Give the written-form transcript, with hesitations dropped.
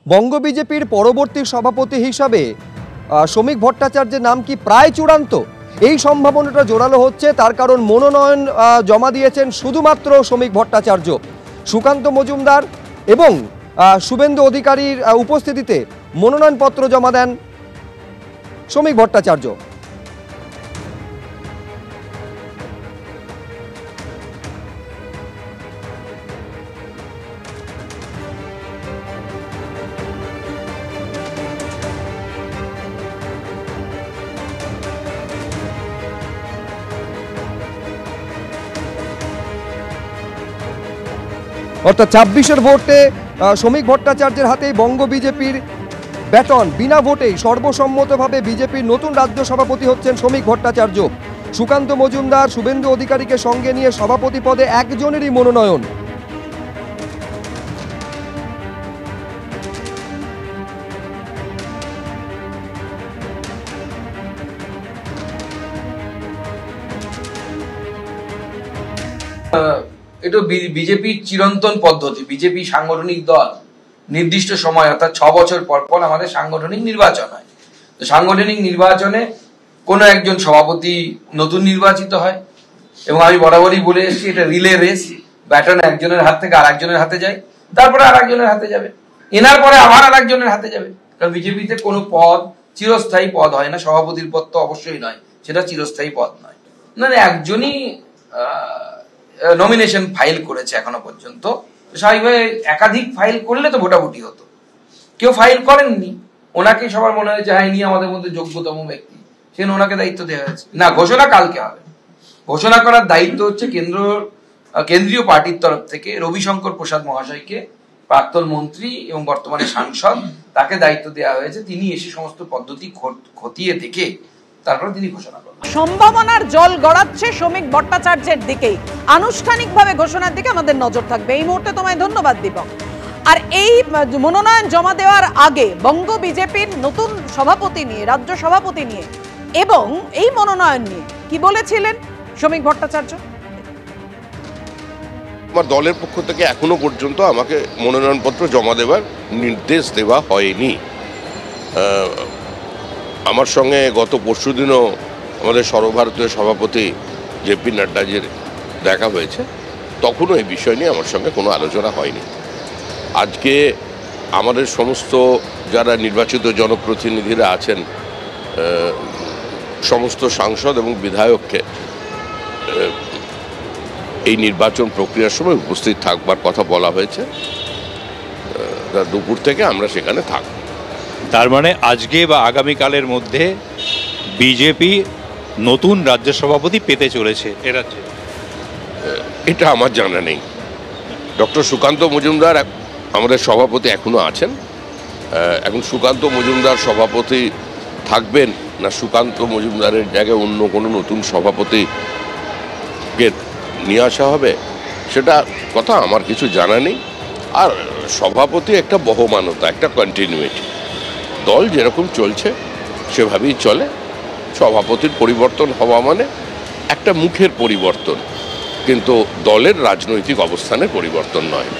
বঙ্গ বিজেপির পরবর্তী সভাপতি হিসাবে শ্রমিক ভট্টাচার্যের নাম কি প্রায় চূড়ান্ত? এই সম্ভাবনাটা জোরালো হচ্ছে, তার কারণ মনোনয়ন জমা দিয়েছেন শুধুমাত্র শ্রমিক ভট্টাচার্য। সুকান্ত মজুমদার এবং শুভেন্দু অধিকারীর উপস্থিতিতে মনোনয়নপত্র জমা দেন শ্রমিক ভট্টাচার্য। অর্থাৎ 26-এর ভোটে শ্রমিক ভট্টাচার্যের হাতেই বঙ্গ বিজেপির ব্যাটন। বিনা ভোটেই সর্বসম্মতভাবে বিজেপির নতুন রাজ্য সভাপতি হচ্ছেন শ্রমিক ভট্টাচার্য। সুকান্ত মজুমদার, শুভেন্দু অধিকারীকে সঙ্গে নিয়ে সভাপতি পদে একজনেরই মনোনয়ন। এটা বিজেপির চিরন্তন পদ্ধতি। বিজেপি সাংগঠনিক দল নির্দিষ্ট সময় অর্থাৎ 6 বছর পর পর আমাদের সাংগঠনিক নির্বাচন হয়। তো সাংগঠনিক নির্বাচনে কোনো একজন সভাপতি নতুন নির্বাচিত হয় এবং আমি বরাবরই বলে এসেছি এটা রিলে রেস। ব্যাটন একজনের হাত থেকে আর একজনের হাতে যায়, তারপরে আর একজনের হাতে যাবে, এনার পরে আবার আর একজনের হাতে যাবে। কারণ বিজেপিতে কোনো পদ চিরস্থায়ী পদ হয় না, সভাপতির পদ তো অবশ্যই নয়, সেটা চিরস্থায়ী পদ নয়। মানে একজনই নমিনেশন ফাইল করেছে এখনো পর্যন্ত। স্বাভাবিকভাবে একাধিক ফাইল করলে তো ভোটাভুটি হতো, কেউ ফাইল করেননি, ওনাকে সবার মনে হয়েছে হ্যাঁ ইনি আমাদের মধ্যে যোগ্যতম ব্যক্তি, সেখানে ওনাকে দায়িত্ব দেওয়া হয়েছে। না, ঘোষণা কালকে হবে। ঘোষণা করার দায়িত্ব হচ্ছে কেন্দ্রীয় পার্টির তরফ থেকে রবিশঙ্কর প্রসাদ মহাশয়কে, প্রাক্তন মন্ত্রী এবং বর্তমানে সাংসদ, তাকে দায়িত্ব দেওয়া হয়েছে। তিনি এসে সমস্ত পদ্ধতি খতিয়ে দেখে তারপরে তিনি ঘোষণা করবেন। সম্ভাবনার জল গড়াচ্ছে শ্রমিক ভট্টাচার্যের দিকেই, আনুষ্ঠানিকভাবে ঘোষণার দিকে আমাদের নজর থাকবে। এই মুহূর্তে তোমায় ধন্যবাদ দীপক। আর এই মনোনয়ন জমা দেওয়ার আগে বঙ্গ বিজেপির নতুন সভাপতি নিয়ে, রাজ্য সভাপতি নিয়ে এবং এই মনোনয়ন নিয়ে কি বলেছিলেন শ্রমিক ভট্টাচার্য? আমার দলের পক্ষ থেকে এখনো পর্যন্ত আমাকে মনোনয়নপত্র জমা দেওয়ার নির্দেশ দেওয়া হয়নি। আমার সঙ্গে গত পরশুদিনও আমাদের সর্বভারতীয় সভাপতি জেপি নাড্ডাজির দেখা হয়েছে, তখনও এই বিষয় নিয়ে আমার সঙ্গে কোনো আলোচনা হয়নি। আজকে আমাদের সমস্ত যারা নির্বাচিত জনপ্রতিনিধিরা আছেন, সমস্ত সাংসদ এবং বিধায়ককে এই নির্বাচন প্রক্রিয়ার সময় উপস্থিত থাকবার কথা বলা হয়েছে। দুপুর থেকে আমরা সেখানে থাকব। তার মানে আজকে বা আগামীকালের মধ্যে বিজেপি নতুন রাজ্য সভাপতি পেতে চলেছে, এটা আমার জানা নেই। ডক্টর সুকান্ত মজুমদার আমাদের সভাপতি এখনো আছেন। এখন সুকান্ত মজুমদার সভাপতি থাকবেন না সুকান্ত মজুমদারের জায়গায় অন্য কোনো নতুন সভাপতিকে নিয়ে আসা হবে, সেটা কথা আমার কিছু জানা নেই। আর সভাপতি একটা বহমানতা, একটা কন্টিনিউইটি। দল যেরকম চলছে সেভাবেই চলে। সভাপতির পরিবর্তন হওয়া মানে একটা মুখের পরিবর্তন, কিন্তু দলের রাজনৈতিক অবস্থানের পরিবর্তন নয়।